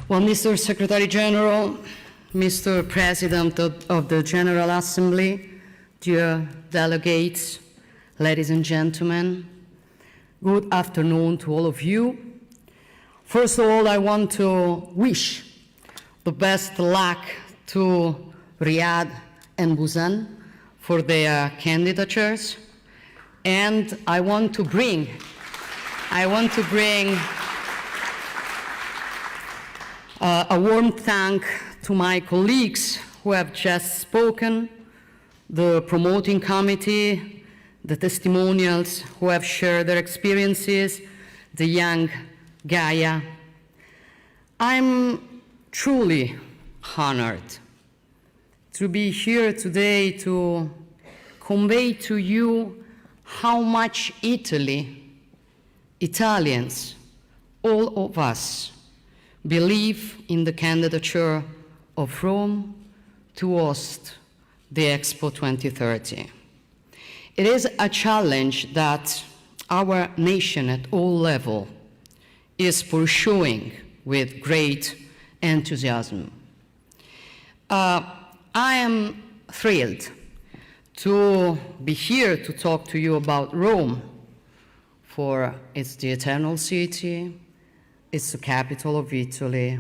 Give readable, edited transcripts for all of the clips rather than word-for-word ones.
Well, Mr. Secretary General, Mr. President of the General Assembly, dear delegates, ladies and gentlemen, good afternoon to all of you. First of all, I want to wish the best luck to Riyadh and Busan for their candidatures. And I want to bring a warm thank to my colleagues who have just spoken, the promoting committee, the testimonials who have shared their experiences, the young Gaia. I'm truly honored to be here today to convey to you how much Italians, all of us, believe in the candidature of Rome to host the Expo 2030. It is a challenge that our nation at all levels is pursuing with great enthusiasm. I am thrilled to be here to talk to you about Rome, for it's the eternal city, it's the capital of Italy,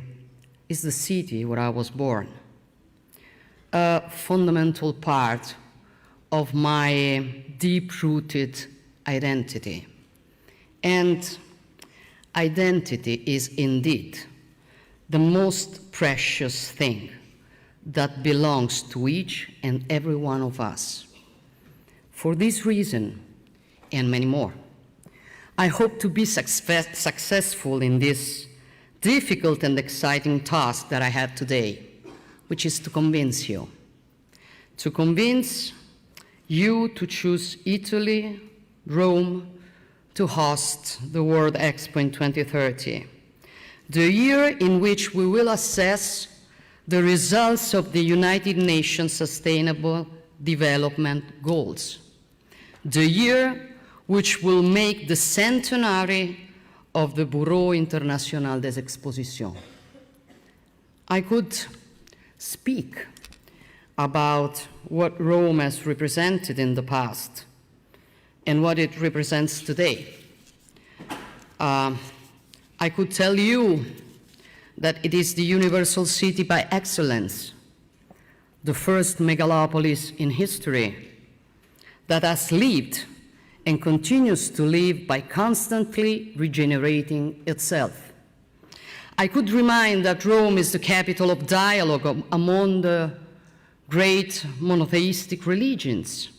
it's the city where I was born. A fundamental part of my deep-rooted identity. And identity is indeed the most precious thing that belongs to each and every one of us. For this reason, and many more, I hope to be successful in this difficult and exciting task that I have today, which is to convince you to choose Italy, Rome, to host the World Expo in 2030, the year in which we will assess the results of the United Nations Sustainable Development Goals, the year which will make the centenary of the Bureau International des Expositions. I could speak about what Rome has represented in the past and what it represents today. I could tell you that it is the universal city by excellence, the first megalopolis in history that has lived and continues to live by constantly regenerating itself. I could remind that Rome is the capital of dialogue among the great monotheistic religions,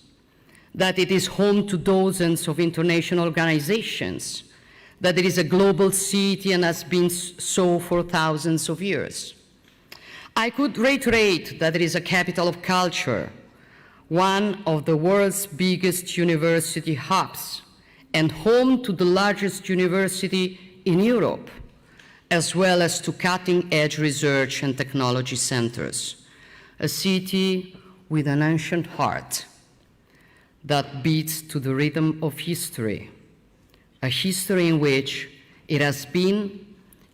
that it is home to dozens of international organizations, that it is a global city and has been so for thousands of years. I could reiterate that it is a capital of culture, one of the world's biggest university hubs, and home to the largest university in Europe, as well as to cutting-edge research and technology centers. A city with an ancient heart that beats to the rhythm of history, a history in which it has been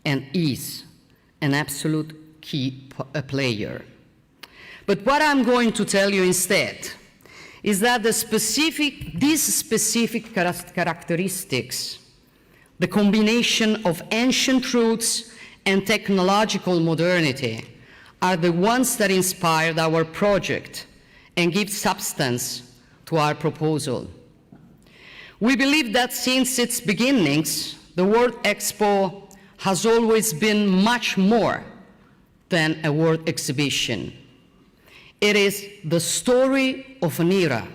and is an absolute key player. But what I'm going to tell you instead is that these specific characteristics, the combination of ancient roots and technological modernity, are the ones that inspired our project and give substance to our proposal. We believe that since its beginnings, the World Expo has always been much more than a world exhibition. It is the story of an era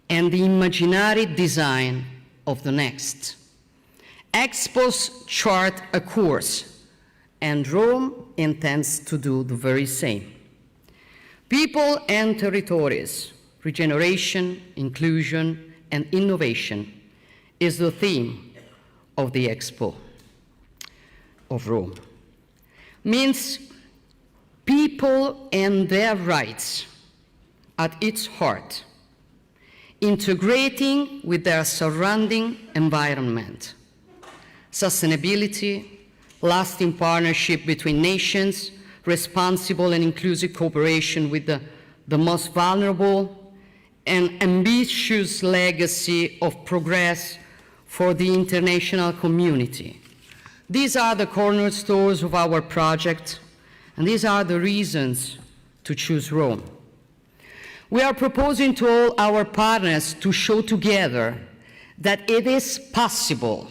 and the imaginary design of the next. Expos chart a course, and Rome intends to do the very same. People and territories, regeneration, inclusion, and innovation is the theme of the Expo of Rome. Means people and their rights at its heart, integrating with their surrounding environment, sustainability, lasting partnership between nations, responsible and inclusive cooperation with the most vulnerable, and ambitious legacy of progress for the international community. These are the cornerstones of our project, and these are the reasons to choose Rome. We are proposing to all our partners to show together that it is possible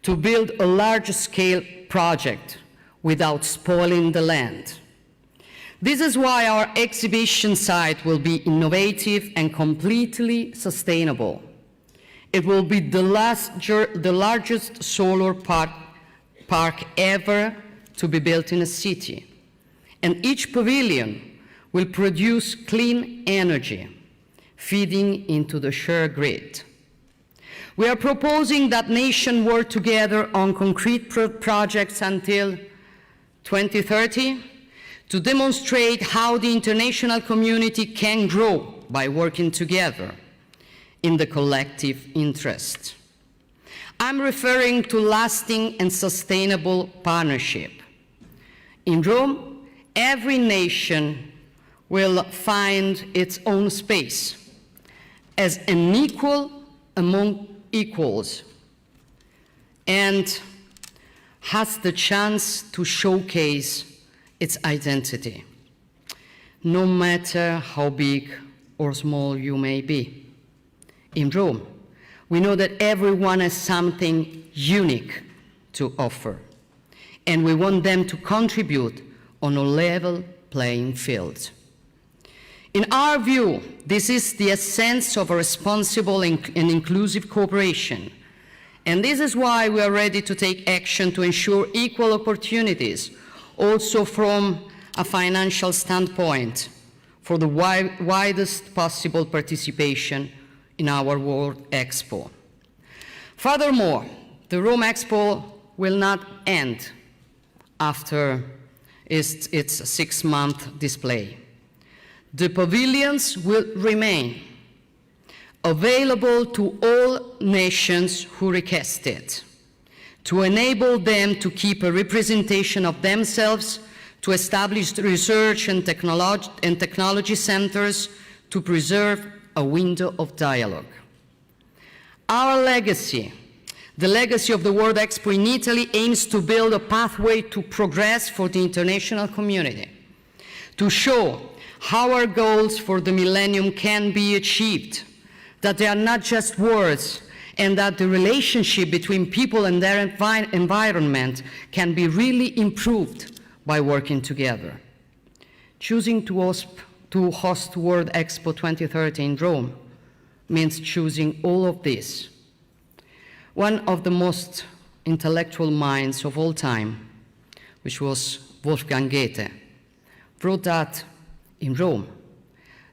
to build a large-scale project without spoiling the land. This is why our exhibition site will be innovative and completely sustainable. It will be the largest solar park ever to be built in a city. And each pavilion will produce clean energy, feeding into the shared grid. We are proposing that nations work together on concrete projects until 2030 to demonstrate how the international community can grow by working together in the collective interest. I'm referring to lasting and sustainable partnership. In Rome, every nation will find its own space as an equal among equals and has the chance to showcase its identity, no matter how big or small you may be. In Rome, we know that everyone has something unique to offer, and we want them to contribute on a level playing field. In our view, this is the essence of a responsible and inclusive cooperation, and this is why we are ready to take action to ensure equal opportunities, also from a financial standpoint, for the widest possible participation in our World Expo. Furthermore, the Rome Expo will not end after its 6-month display. The pavilions will remain available to all nations who request it, to enable them to keep a representation of themselves, to establish research and technology centers, to preserve a window of dialogue. Our legacy, the legacy of the World Expo in Italy, aims to build a pathway to progress for the international community, to show how our goals for the millennium can be achieved, that they are not just words, and that the relationship between people and their environment can be really improved by working together. Choosing to host World Expo 2030 in Rome means choosing all of this. One of the most intellectual minds of all time, which was Wolfgang Goethe, wrote that in Rome,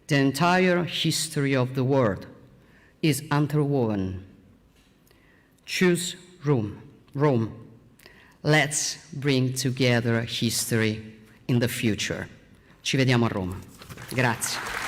the entire history of the world is interwoven. Choose Rome. Let's bring together history in the future. Ci vediamo a Roma. Grazie.